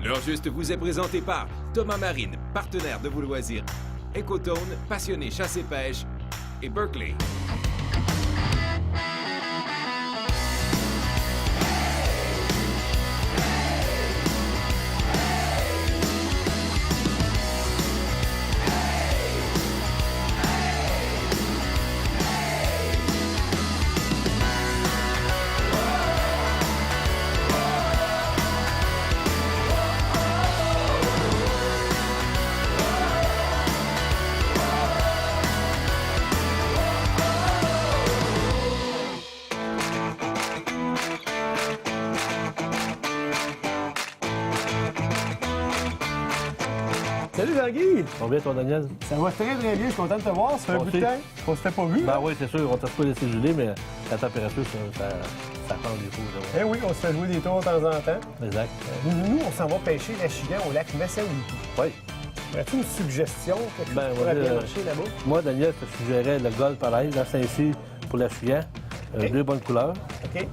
L'heure juste vous est présenté par Thomas Marine, partenaire de vos loisirs, Ecotone, passionné chasse et pêche, et Berkeley. Salut Jean-Guy! Ça va bien, toi, Daniel? Ça va très bien, je suis content de te voir. Ça fait un bout de temps qu'on s'était pas vu. Ben oui, c'est sûr, on t'a pas laissé geler, mais la température, ça prend des coups. Eh oui, on se fait jouer des tours de temps en temps. Exact. Nous, on s'en va pêcher la chigan au lac Messaouipi. Oui. As-tu une suggestion? Quelque chose Ben, qui pourrait bien marcher là-bas? Moi, Daniel, je te suggérais le Gold Pareil, dans Saint-Cy, pour la Chigan. OK. Deux bonnes couleurs. OK.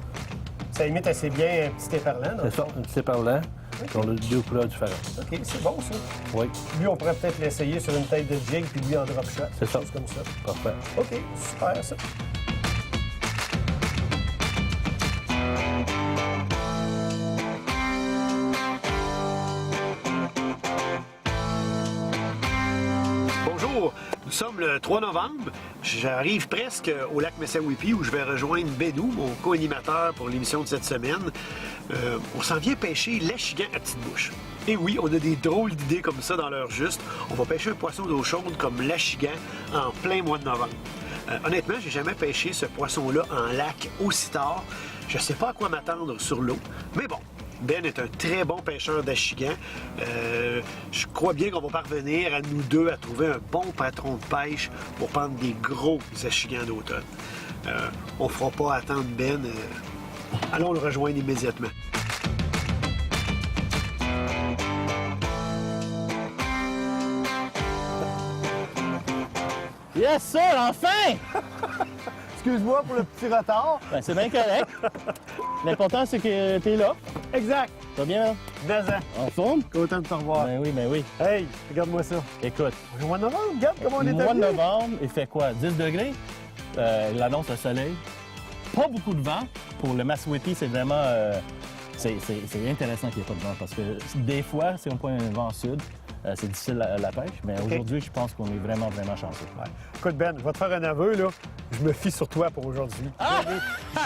Ça imite assez bien un petit éperlant, non? C'est ça, un petit éperlant. OK. On a deux couleurs différentes. OK, c'est bon, ça. Oui, Lui, on pourrait peut-être l'essayer sur une tête de jig, puis lui en drop shot. C'est ça. Quelque chose comme ça. parfait. OK, super, ça. Bonjour, nous sommes le 3 novembre. J'arrive presque au lac Messaouipi où je vais rejoindre Bédou, mon co-animateur pour l'émission de cette semaine. On s'en vient pêcher l'achigan à petite bouche. Et oui, on a des drôles d'idées comme ça dans l'heure juste. On va pêcher un poisson d'eau chaude comme l'achigan en plein mois de novembre. Honnêtement, j'ai jamais pêché ce poisson-là en lac aussi tard. Je sais pas à quoi m'attendre sur l'eau, mais bon. Ben est un très bon pêcheur d'achigan. Je crois bien qu'on va parvenir à nous deux à trouver un bon patron de pêche pour prendre des gros achigans d'automne. On fera pas attendre Ben. Allons le rejoindre immédiatement. Yes, sir, enfin! Excuse-moi pour le petit retard. Ben, c'est bien correct. L'important, c'est que t'es là. Exact. Ça va bien, là? 2 ans. En forme? Content de te revoir. Ben oui, ben oui. Hey, regarde-moi ça. Écoute, Au mois de novembre, regarde comment on est mois de habillés. novembre, il fait quoi? 10 degrés? Il annonce le soleil. Pas beaucoup de vent. Pour le Messaouipi, c'est vraiment... c'est intéressant qu'il n'y ait pas de vent parce que des fois, si on prend un vent sud, c'est difficile la pêche. Mais aujourd'hui, je pense qu'on est vraiment, vraiment chanceux. Ouais. Écoute, Ben, je vais te faire un aveu, là. Je me fie sur toi pour aujourd'hui.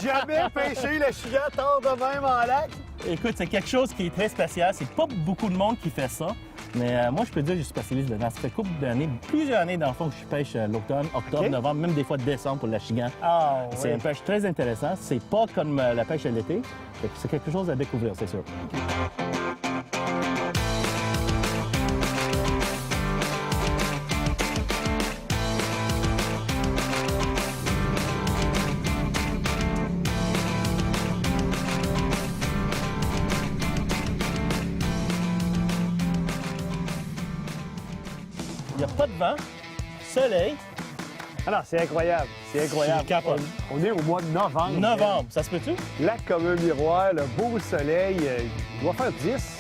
J'ai jamais pêché le chigan tard de même en lac. Écoute, c'est quelque chose qui est très spécial. C'est pas beaucoup de monde qui fait ça. Mais moi, je peux dire que je suis spécialiste dedans. Ça fait plusieurs années dans le fond que je pêche l'automne, octobre, OK. novembre, même des fois décembre pour la chigan. Ah, oui. C'est une pêche très intéressante. C'est pas comme la pêche à l'été. Fait que c'est quelque chose à découvrir, c'est sûr. Il n'y a pas de vent, soleil, Alors, c'est incroyable. C'est incroyable. Je capote. On est au mois de novembre. novembre. Ça se peut-tu? Lac comme un miroir, le beau soleil. Il doit faire 10.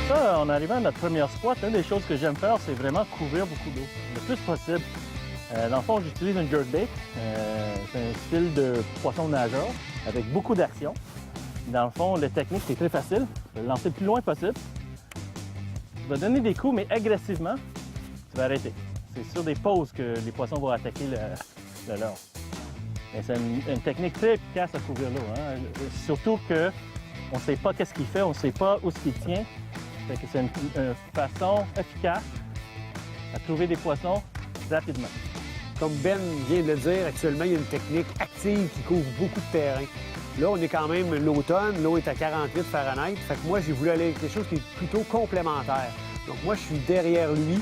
Ça, en arrivant à notre première spot, une des choses que j'aime faire, c'est vraiment couvrir beaucoup d'eau, le plus possible. Dans le fond, j'utilise un jerkbait. C'est un style de poisson nageur avec beaucoup d'action. Dans le fond, la technique, c'est très facile. Je vais le lancer le plus loin possible. Tu vas donner des coups, mais agressivement, tu vas arrêter. C'est sur des pauses que les poissons vont attaquer le leurre. Mais c'est une technique très efficace à couvrir l'eau. Hein? Surtout qu'on ne sait pas qu'est-ce qu'il fait, on ne sait pas où ce qu'il tient. Fait que c'est une façon efficace à trouver des poissons rapidement. Comme Ben vient de le dire, actuellement, il y a une technique active qui couvre beaucoup de terrain. Là, on est quand même l'automne, l'eau est à 48 Fahrenheit. Fait que moi, j'ai voulu aller avec quelque chose qui est plutôt complémentaire. Donc moi, je suis derrière lui.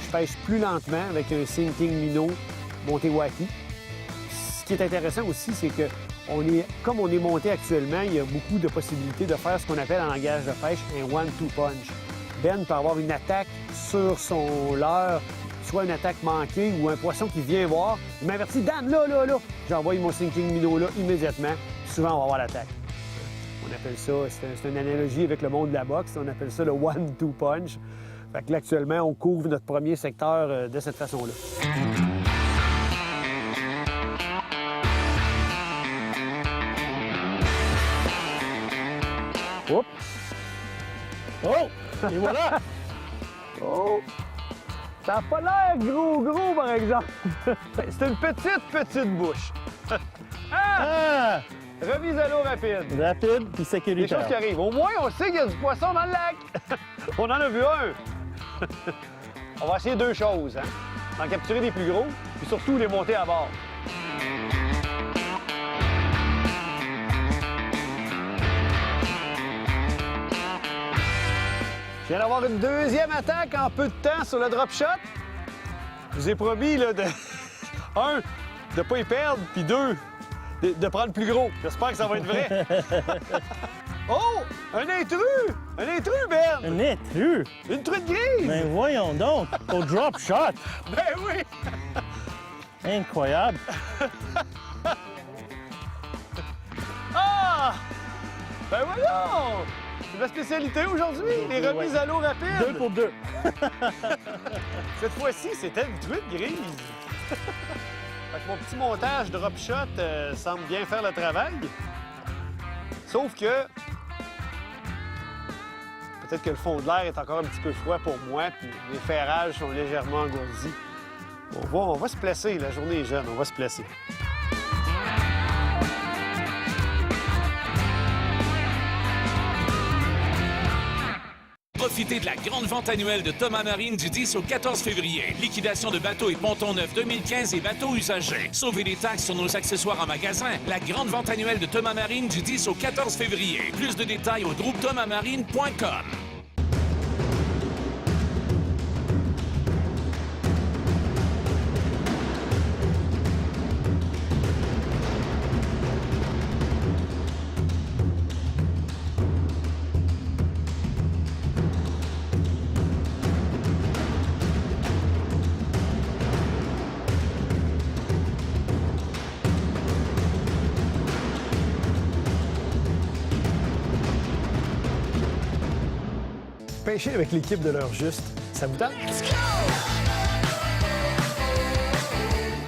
Je pêche plus lentement avec un sinking minnow Montewaki. Ce qui est intéressant aussi, c'est que comme on est monté actuellement, il y a beaucoup de possibilités de faire ce qu'on appelle en langage de pêche un one-two punch. Ben peut avoir une attaque sur son leurre, soit une attaque manquée ou un poisson qui vient voir. Il m'avertit, Dan, là. J'envoie mon sinking minnow là immédiatement. Souvent, on va avoir l'attaque. On appelle ça, c'est une analogie avec le monde de la boxe, on appelle ça le one-two punch. Fait que là, actuellement, on couvre notre premier secteur de cette façon-là. Oups! Oh! Et voilà! Oh! Ça n'a pas l'air gros, par exemple. C'est une petite bouche. Ah! Remise à l'eau rapide. Rapide puis Des sécuritaire. choses qui arrivent. Au moins, on sait qu'il y a du poisson dans le lac. On en a vu un. On va essayer deux choses. En capturer des plus gros, puis surtout les monter à bord. Je viens d'avoir une deuxième attaque en peu de temps sur le drop shot. Je vous ai promis, là, de... un, de ne pas y perdre, puis deux, de prendre plus gros. J'espère que ça va être vrai. Oh! Un intrus! Un intrus, Ben! Un intrus! Une truite grise! Mais voyons donc! Au drop shot! Ben oui! Incroyable! Ah! Ben voyons! C'est ma spécialité aujourd'hui, les remises à l'eau rapides. 2 pour 2. Cette fois-ci, c'était une truite grise. Fait que mon petit montage drop shot semble bien faire le travail. Sauf que peut-être que le fond de l'air est encore un petit peu froid pour moi, puis les ferrages sont légèrement engourdis. On va se placer, la journée est jeune, on va se placer. Profitez de la grande vente annuelle de Thomas Marine du 10 au 14 février. Liquidation de bateaux et pontons neufs 2015 et bateaux usagés. Sauvez les taxes sur nos accessoires en magasin. La grande vente annuelle de Thomas Marine du 10 au 14 février. Plus de détails au groupethomasmarine.com. Pêcher avec l'équipe de l'heure juste, ça vous tente?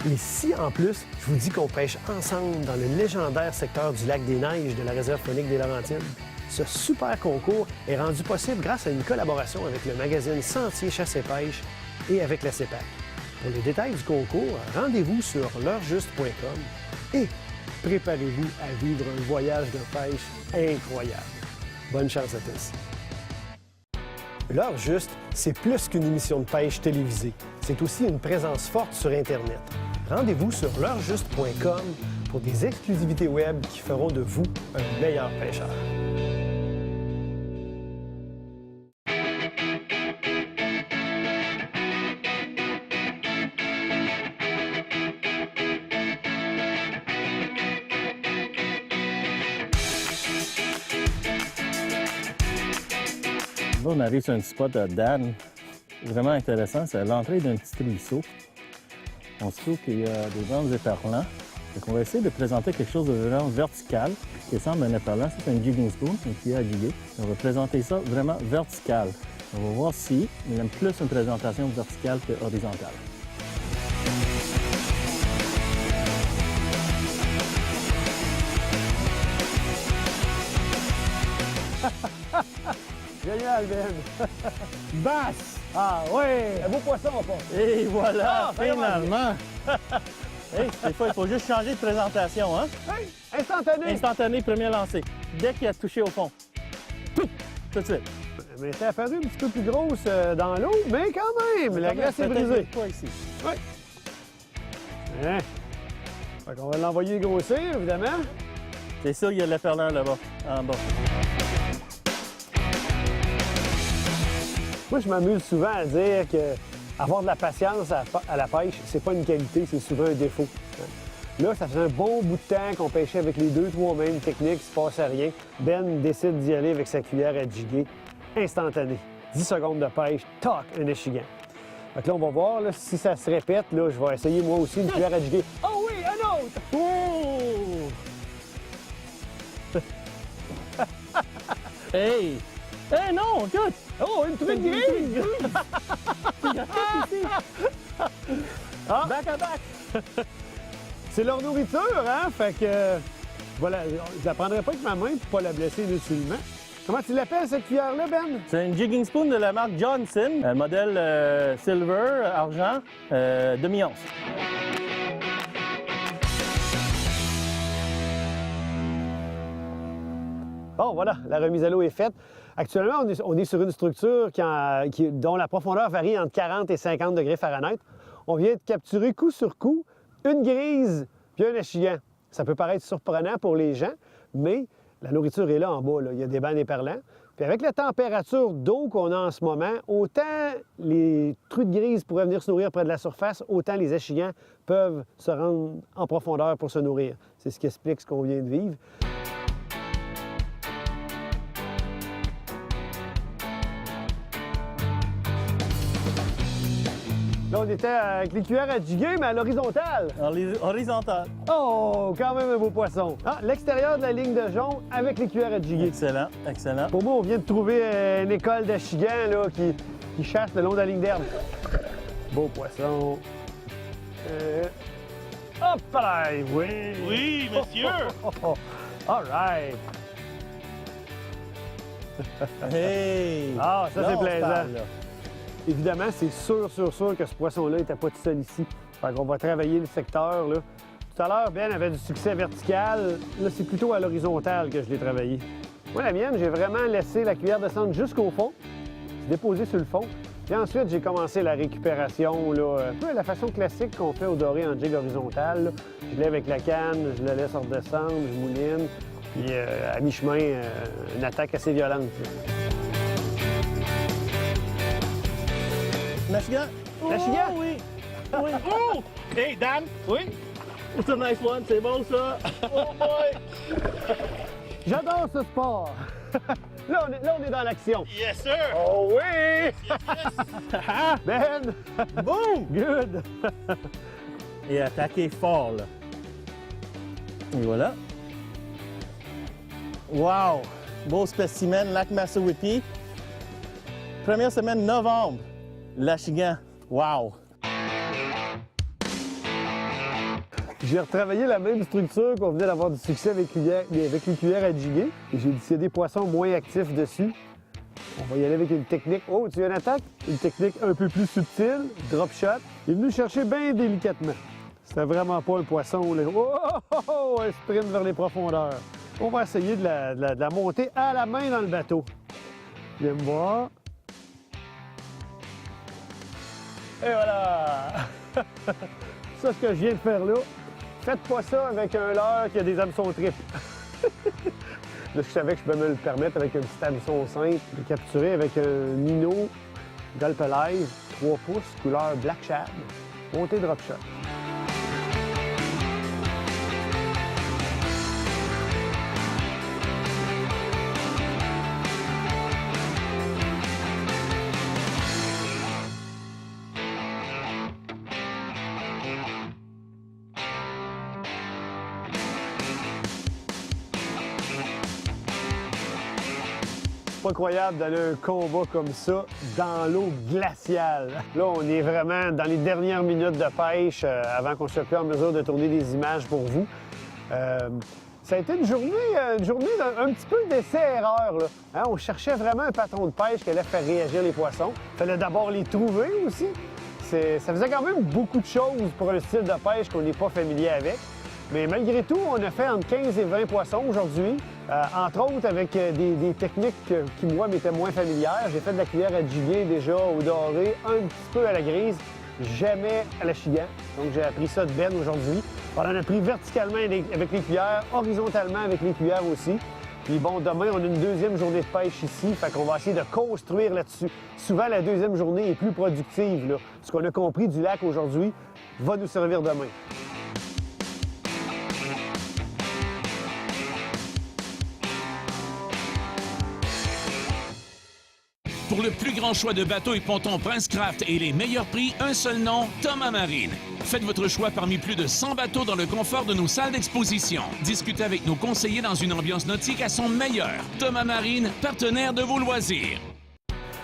Et si, en plus, je vous dis qu'on pêche ensemble dans le légendaire secteur du lac des Neiges de la réserve faunique des Laurentides, ce super concours est rendu possible grâce à une collaboration avec le magazine Sentier Chasse et Pêche et avec la CEPAC. Pour les détails du concours, rendez-vous sur l'heurejuste.com et préparez-vous à vivre un voyage de pêche incroyable. Bonne chance à tous! L'heure juste, c'est plus qu'une émission de pêche télévisée. C'est aussi une présence forte sur Internet. Rendez-vous sur l'heurejuste.com pour des exclusivités web qui feront de vous un meilleur pêcheur. Là, on arrive sur un spot à Dan, vraiment intéressant. C'est à l'entrée d'un petit ruisseau. On se trouve qu'il y a des grands éperlans. Donc, on va essayer de présenter quelque chose de vraiment vertical qui ressemble à un éperlan. C'est un jigging spoon, un filet à jiguer. On va présenter ça vraiment vertical. On va voir si il aime plus une présentation verticale que horizontale. Génial, Ben! Basse! Ah oui! Un beau poisson, pas? Et voilà, Ah, ça finalement! Hey, des fois, il faut juste changer de présentation, hein? Hey, instantané! Instantané, premier lancé. Dès qu'il a touché au fond. Tout de suite. Mais c'est apparu un petit peu plus grosse dans l'eau, mais quand même, la glace est brisée. Pas ici. Oui. Hein? Fait qu'on va l'envoyer grossir, évidemment. C'est sûr qu'il y a le perlin là-bas, en bas. Moi, je m'amuse souvent à dire que avoir de la patience à la pêche, c'est pas une qualité, c'est souvent un défaut. Là, ça faisait un bon bout de temps qu'on pêchait avec les 2-3 mêmes techniques, il se passait rien. Ben décide d'y aller avec sa cuillère à jiguer, instantané. 10 secondes de pêche, toc, un échigan. Fait que là, on va voir là, si ça se répète. Là, je vais essayer moi aussi une cuillère à jiguer. Oh oui, un autre! Oh! Hey! Hey, non, écoute! Oh, une truc grise! Back à back! C'est leur nourriture, hein? Fait que, voilà, je la prendrais pas avec ma main pour pas la blesser inutilement. Comment tu l'appelles, cette cuillère-là, Ben? C'est une jigging spoon de la marque Johnson, modèle silver, argent, demi-once. Bon, voilà, la remise à l'eau est faite. Actuellement, on est sur une structure dont la profondeur varie entre 40 et 50 degrés Fahrenheit. On vient de capturer coup sur coup une grise puis un achigan. Ça peut paraître surprenant pour les gens, mais la nourriture est là en bas. Là. Il y a des bancs déperlants. Puis avec la température d'eau qu'on a en ce moment, autant les truites grises pourraient venir se nourrir près de la surface, autant les achigans peuvent se rendre en profondeur pour se nourrir. C'est ce qui explique ce qu'on vient de vivre. Là, on était avec les cuillères à jiguer, mais à l'horizontale. Horizontal. Oh, quand même un beau poisson. Ah, l'extérieur de la ligne de jonc avec les cuillères à jiguer. Excellent, excellent. Pour moi, on vient de trouver une école d'achigans là, qui chasse le long de la ligne d'herbe. Beau poisson. Hop là! Oui! Oui, monsieur! All right! Hey! Ah, ça, Là, c'est on se plaisant. parle, là. Évidemment, c'est sûr que ce poisson-là n'était pas tout seul ici. Fait qu'on va travailler le secteur, là. Tout à l'heure, Ben avait du succès vertical. Là, c'est plutôt à l'horizontale que je l'ai travaillé. Moi, la mienne, j'ai vraiment laissé la cuillère descendre jusqu'au fond, déposer sur le fond. Puis ensuite, j'ai commencé la récupération, là, un peu à la façon classique qu'on fait au doré en jig horizontal. Là. Je lève avec la canne, je la laisse redescendre, je mouline. Puis à mi-chemin, une attaque assez violente. Là. L'achigan? L'achigan? Oh, oui! Oui! Oh! Hey, Dan! Oui? It's a nice one, c'est bon ça! Oh boy! J'adore ce sport! Là, on est dans l'action. Yes, sir! Oh oui! Ben! Boom! Good! Et attaquer fort, là. Et voilà. Wow! Beau spécimen, lac Massawippi. Première semaine novembre. L'achigan. Wow! J'ai retravaillé la même structure qu'on venait d'avoir du succès avec les cuillères à jiguer. Et j'ai décidé des poissons moins actifs dessus. On va y aller avec une technique. Oh, tu as une attaque? Une technique un peu plus subtile, drop shot. Il est venu chercher bien délicatement. C'était vraiment pas un poisson. Là. Oh, un sprint vers les profondeurs. On va essayer de la monter à la main dans le bateau. Viens me voir. Et voilà! Ça, ce que je viens de faire là, faites pas ça avec un leurre qui a des hameçons triples. Là, je savais que je pouvais me le permettre avec un petit hameçon simple, de capturer avec un minnow Gulp Alive, 3 pouces, couleur Black Shad, monté drop shot. Pas incroyable d'aller à un combat comme ça dans l'eau glaciale. Là, on est vraiment dans les dernières minutes de pêche avant qu'on soit plus en mesure de tourner des images pour vous. Ça a été une journée d'un petit peu d'essai-erreur. Là. Hein, on cherchait vraiment un patron de pêche qui allait faire réagir les poissons. Il fallait d'abord les trouver aussi. Ça faisait quand même beaucoup de choses pour un style de pêche qu'on n'est pas familier avec. Mais malgré tout, on a fait entre 15 et 20 poissons aujourd'hui, entre autres avec des techniques qui, moi, m'étaient moins familières. J'ai fait de la cuillère à jiguer déjà au doré, un petit peu à la grise, jamais à l'achigan. Donc, j'ai appris ça de Ben aujourd'hui. On en a pris verticalement avec les cuillères, horizontalement avec les cuillères aussi. Puis bon, demain, on a une deuxième journée de pêche ici, fait qu'on va essayer de construire là-dessus. Souvent, la deuxième journée est plus productive. Là. Ce qu'on a compris du lac aujourd'hui va nous servir demain. Pour Pour le plus grand choix de bateaux et pontons Prince Craft et les meilleurs prix, un seul nom, Thomas Marine. Faites votre choix parmi plus de 100 bateaux dans le confort de nos salles d'exposition. Discutez avec nos conseillers dans une ambiance nautique à son meilleur. Thomas Marine, partenaire de vos loisirs.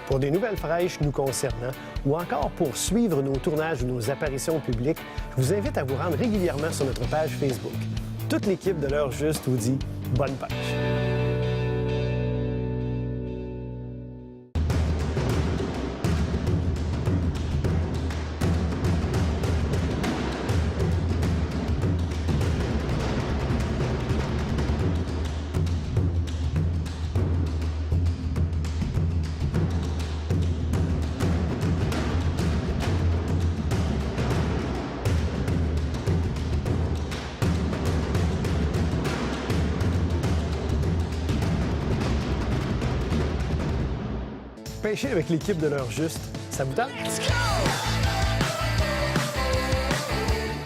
Pour des nouvelles fraîches nous concernant ou encore pour suivre nos tournages ou nos apparitions publiques, je vous invite à vous rendre régulièrement sur notre page Facebook. Toute l'équipe de l'heure juste vous dit bonne pêche. Pêcher avec l'équipe de l'heure juste, ça vous tente?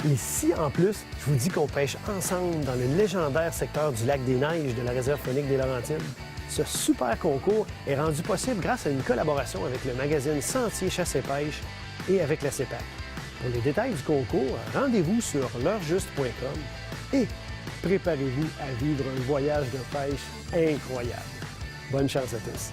Et si, en plus, je vous dis qu'on pêche ensemble dans le légendaire secteur du lac des Neiges de la réserve faunique des Laurentides, ce super concours est rendu possible grâce à une collaboration avec le magazine Sentier Chasse et Pêche et avec la CEPAC. Pour les détails du concours, rendez-vous sur l'heurejuste.com et préparez-vous à vivre un voyage de pêche incroyable. Bonne chance à tous!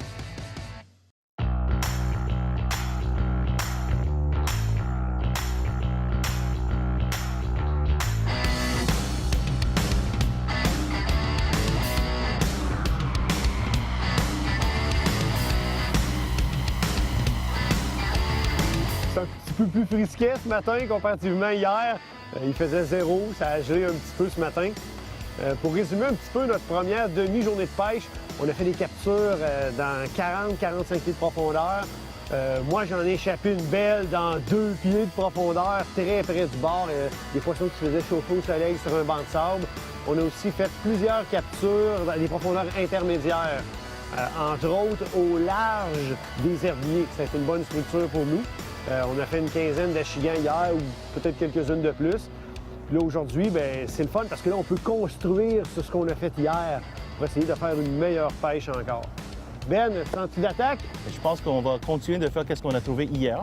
C'est un petit peu plus frisquet ce matin comparativement hier. Il faisait 0, ça a gelé un petit peu ce matin. Pour résumer un petit peu notre première demi-journée de pêche, on a fait des captures dans 40-45 pieds de profondeur. Moi, j'en ai échappé une belle dans 2 pieds de profondeur, très près du bord. Des poissons qui se faisaient chauffer au soleil sur un banc de sable. On a aussi fait plusieurs captures dans des profondeurs intermédiaires, entre autres au large des herbiers. Ça a été une bonne structure pour nous. On a fait une quinzaine d'achigans hier, ou peut-être quelques-unes de plus. Là, aujourd'hui, c'est le fun parce que là, on peut construire sur ce qu'on a fait hier pour essayer de faire une meilleure pêche encore. Ben, sens-tu d'attaque? Je pense qu'on va continuer de faire ce qu'on a trouvé hier,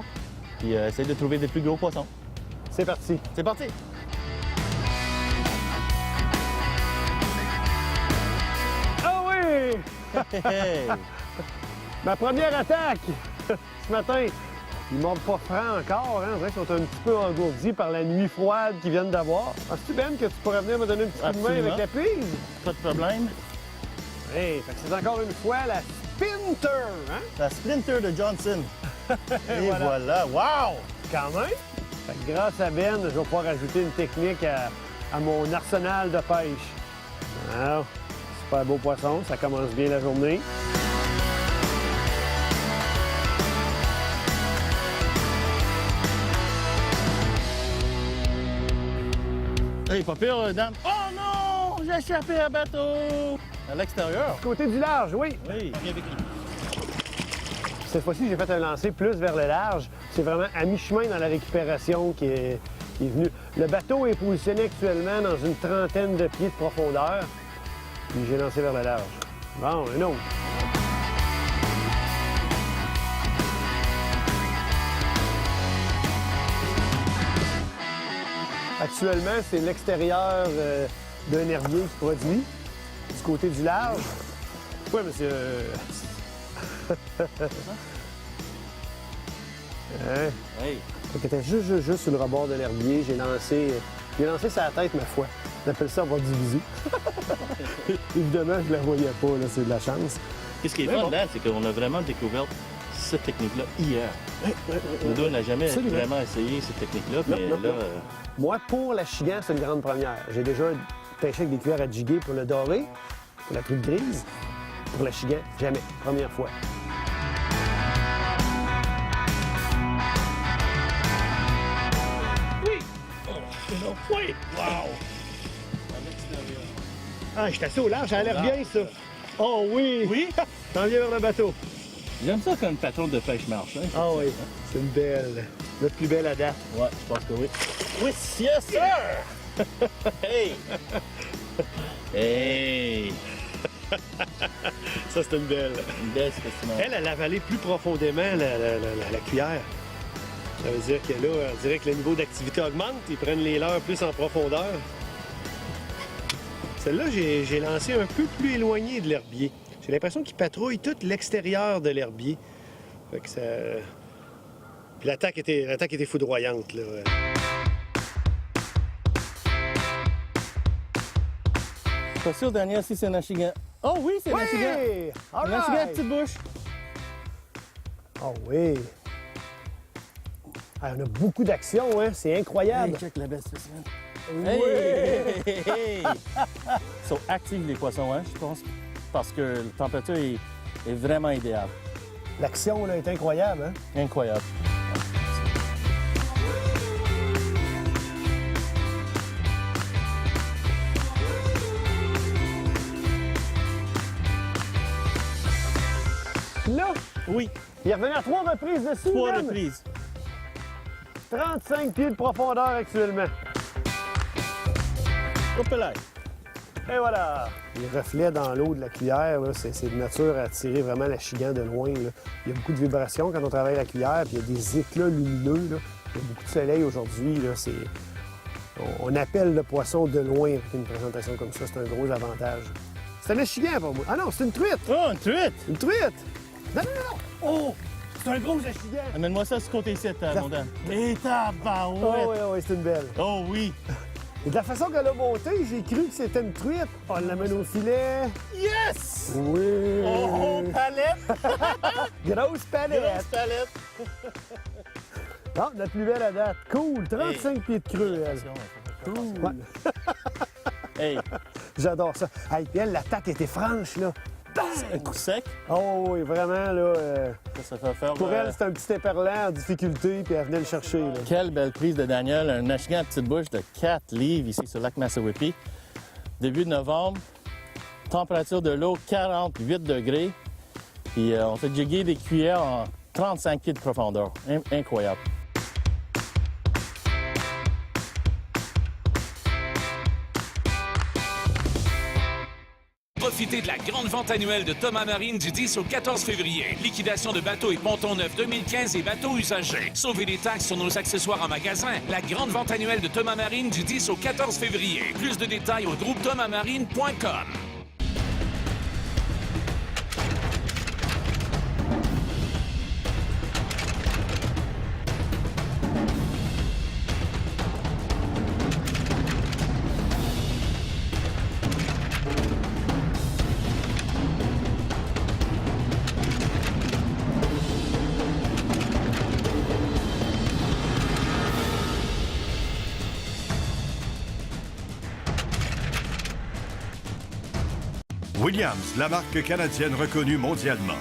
puis essayer de trouver des plus gros poissons. C'est parti. C'est parti! Ah oui! Hey! Ma première attaque ce matin. Ils ne mordent pas franc encore, hein? On dirait qu'ils sont un petit peu engourdis par la nuit froide qu'ils viennent d'avoir. Penses-tu, Ben, que tu pourrais venir me donner un petit coup de main avec la prise? Pas de problème. Hey, fait que c'est encore une fois la Splinter, hein? La Splinter de Johnson. Et voilà. Wow! Quand même. Fait que grâce à Ben, je vais pouvoir ajouter une technique à mon arsenal de pêche. Alors, super beau poisson, ça commence bien la journée. Hey, pas pire, dame. Oh non! J'ai échappé un bateau! À l'extérieur. Côté du large, oui. Oui, bien vécu. Cette fois-ci, j'ai fait un lancer plus vers le large. C'est vraiment à mi-chemin dans la récupération qui est venu. Le bateau est positionné actuellement dans une trentaine de pieds de profondeur. Puis j'ai lancé vers le large. Bon, un autre. Actuellement, c'est l'extérieur d'un herbier qui se produit, du côté du large. Oui, monsieur. Hein? Hey. Fait que t'es juste sur le rebord de l'herbier. J'ai lancé sa tête, ma foi. On appelle ça avoir du visu. Évidemment, je la voyais pas, là, c'est de la chance. Qu'est-ce qui est Mais fun bon. là, c'est qu'on a vraiment découvert cette technique-là hier. Nous deux, on n'a jamais Absolument. vraiment essayé cette technique-là, mais non, là, non. Moi, pour la chigan, c'est une grande première. J'ai déjà pêché avec des cuillères à jiguer pour le doré, pour la truite grise. Pour la chigan, jamais. Première fois. oui! Wow! Ah, je suis assis au large, ça a l'air bien, ça. Oh oui! Oui? T'en viens vers le bateau. J'aime ça quand une patron de pêche marche. Hein? Ah oui, c'est une belle. Notre plus belle à date. Ouais, je pense que oui. Oui, yes, sir! Hey! Hey! Ça, c'est une belle. Une belle spécimen. Elle avalé plus profondément la cuillère. Ça veut dire que là, on dirait que le niveau d'activité augmente. Ils prennent les leurs plus en profondeur. Celle-là, j'ai lancé un peu plus éloigné de l'herbier. J'ai l'impression qu'il patrouille tout l'extérieur de l'herbier. Fait que ça... Puis l'attaque était foudroyante, là. Pas sûr, Daniel, si c'est un achigan. Oh oui, c'est un achigan. Oui! All Un achigan à right! petite bouche. Oh oui! Ah, on a beaucoup d'action, hein? C'est incroyable! Hey, check la belle spécimen. Oui! Hey, hey, hey. Ils sont actifs, les poissons, hein, je pense, parce que la température est vraiment idéale. L'action là, est incroyable, hein? Incroyable. Là, Oui, il est revenu à 3 reprises dessus. 3 man. reprises. 35 pieds de profondeur actuellement. Hop là. Et voilà! Les reflets dans l'eau de la cuillère, là, c'est de nature à attirer vraiment l'achigan de loin, là. Il y a beaucoup de vibrations quand on travaille la cuillère, puis il y a des éclats lumineux, là. Il y a beaucoup de soleil aujourd'hui, là. On appelle le poisson de loin avec une présentation comme ça. C'est un gros avantage. C'est un achigan pour moi. Ah non, c'est une truite! Oh, une truite! Une truite! Non, non, non! Oh! C'est un gros achigan! Amène-moi ça de ce côté-ci, mon Dan. Et Oh tabarouette! oui, oui, c'est une belle. Oh oui! Et de la façon qu'elle a monté, j'ai cru que c'était une truite. On l'amène au filet. Yes! Oui! Oh, palette! Grosse palette! Grosse palette! Ah, notre plus belle à date. Cool! 35 pieds de creux, elle. Cool. Ouais. Hey, J'adore ça. Hey, puis elle, l'attaque était franche, là. un coup sec, Oh oui, vraiment, là. ça fait faire... Pour elle, c'est un petit éperlant en difficulté, puis elle venait le chercher, là. Quelle belle prise de Daniel, un achigan à petite bouche de 4 livres ici sur le lac Massawippi. Début de novembre, température de l'eau 48 degrés. Puis on fait jigger des cuillères en 35 pieds de profondeur. Incroyable. Profitez de la grande vente annuelle de Thomas Marine du 10 au 14 février. Liquidation de bateaux et pontons neufs 2015 et bateaux usagés. Sauvez les taxes sur nos accessoires en magasin. La grande vente annuelle de Thomas Marine du 10 au 14 février. Plus de détails au groupe thomasmarine.com. Williams, la marque canadienne reconnue mondialement.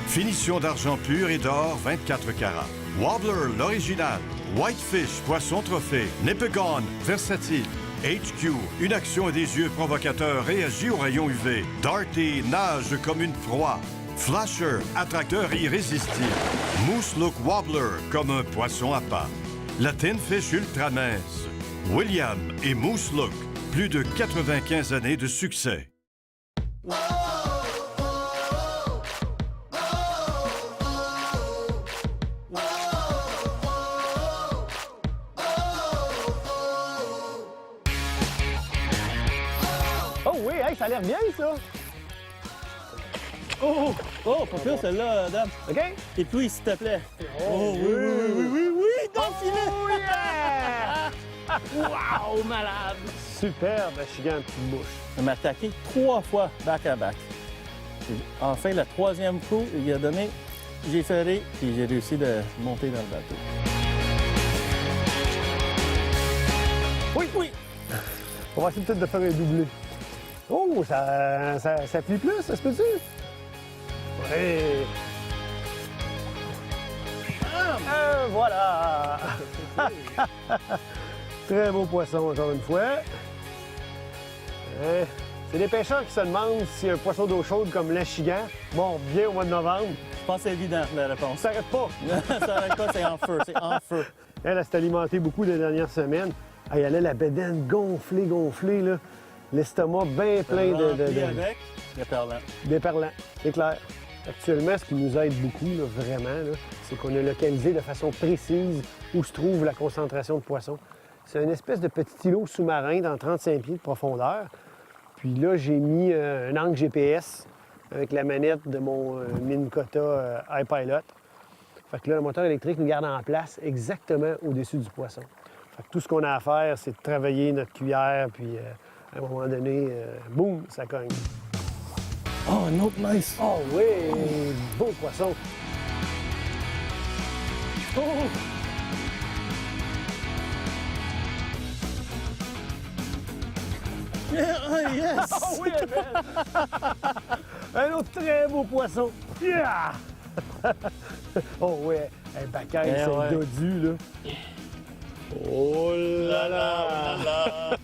Finition d'argent pur et d'or 24 carats. Wobbler, l'original. Whitefish, poisson trophée. Nipigon, versatile. HQ, une action et des yeux provocateurs réagit aux rayons UV. Darty, nage comme une proie. Flasher, attracteur irrésistible. Moose Look Wobbler, comme un poisson à pas. La Tin Fish ultra mince. William et Moose Look, plus de 95 années de succès. Oh oui, hey, ça a l'air bien, ça. Oh, oh, pas pire celle-là, Dan. OK? Et puis, s'il te plaît. Oh, oui, oui, oui, oui, oui, dans le filet! Oh yeah! Wow, malade! Superbe achigan de petite bouche. Il m'a attaqué 3 fois back-à-back. Enfin, le 3e coup, il a donné, j'ai ferré, puis j'ai réussi de monter dans le bateau. Oui, oui. On va essayer peut-être de faire un doublé. Oh, ça plie plus, ça se peut-tu? Oui. Voilà. Très beau poisson, encore une fois. C'est des pêcheurs qui se demandent si un poisson d'eau chaude comme l'achigan mord bien au mois de novembre. Je pense que c'est évident, la réponse. Ça s'arrête pas. Ça s'arrête pas, c'est en feu, c'est en feu. Elle s'est alimentée beaucoup les dernières semaines. Elle a la bédaine gonflée, là. L'estomac bien plein de... Rempli avec. Déperlant. Déperlant, c'est clair. Actuellement, ce qui nous aide beaucoup, là, vraiment, là, c'est qu'on a localisé de façon précise où se trouve la concentration de poissons. C'est une espèce de petit îlot sous-marin dans 35 pieds de profondeur. Puis là, j'ai mis un angle GPS avec la manette de mon Minn Kota iPilot. Fait que là, le moteur électrique nous garde en place exactement au-dessus du poisson. Fait que tout ce qu'on a à faire, c'est de travailler notre cuillère, puis à un moment donné, boum, ça cogne. Oh, un autre nice. Oh oui, beau poisson. Oh! Yeah, yes! Oh oui, elle est belle! Un autre très beau poisson. Yeah! Oh oui, un bacaille, c'est ouais. dodu, là. Oh là là!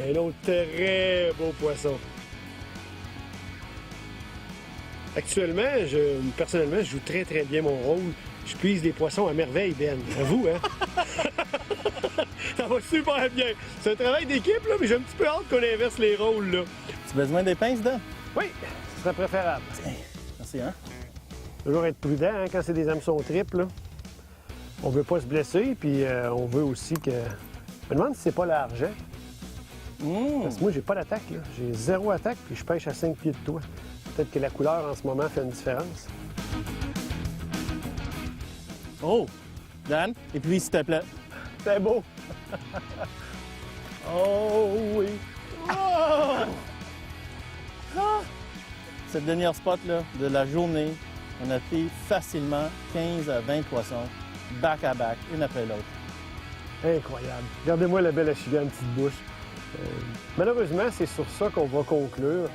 Un autre très beau poisson. Actuellement, personnellement, je joue très, très bien mon rôle. Je pise les poissons à merveille, Ben. Avoue, hein? Ça va super bien. C'est un travail d'équipe, là, mais j'ai un petit peu hâte qu'on inverse les rôles, là. Tu as besoin des pinces, Dan? Oui, ce serait préférable. Merci, hein? Toujours être prudent, hein, quand c'est des hameçons triples, là. On veut pas se blesser, puis on veut aussi que... Je me demande si c'est pas l'argent. Parce que moi, j'ai pas d'attaque, là. J'ai 0 attaque, puis je pêche à 5 pieds de toi. Peut-être que la couleur, en ce moment, fait une différence. Oh! Dan, et puis s'il te plaît. C'est beau! Oh oui! Oh! Ah! Cette dernière spot-là de la journée, on a fait facilement 15 à 20 poissons, back-à-back, une après l'autre. Incroyable. Regardez-moi la belle achigan petite bouche. Malheureusement, c'est sur ça qu'on va conclure.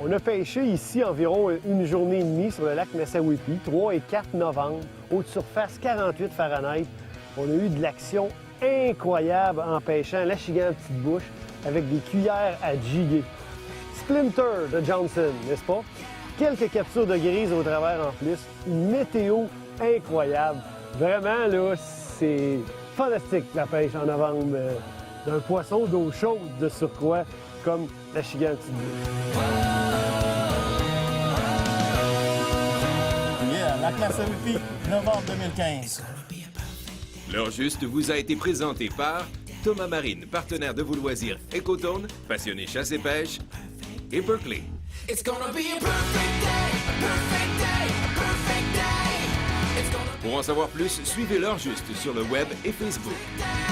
On a pêché ici environ une journée et demie sur le lac Mesawippi, 3 et 4 novembre, haute surface 48 Fahrenheit. On a eu de l'action incroyable en pêchant l'achigan petite bouche avec des cuillères à jiguer. Splinter de Johnson, n'est-ce pas? Quelques captures de grise au travers en plus. Une météo incroyable. Vraiment, là, c'est fantastique la pêche en novembre d'un poisson d'eau chaude de surcroît comme l'achigan petite bouche. Yeah, lac Mesawippi, novembre 2015. L'heure juste vous a été présenté par Thomas Marine, partenaire de vos loisirs Ecotone, passionné chasse et pêche, et Berkeley. It's gonna be a perfect day, a perfect day, a perfect day. It's gonna Pour en savoir plus, suivez l'heure juste sur le web et Facebook. be a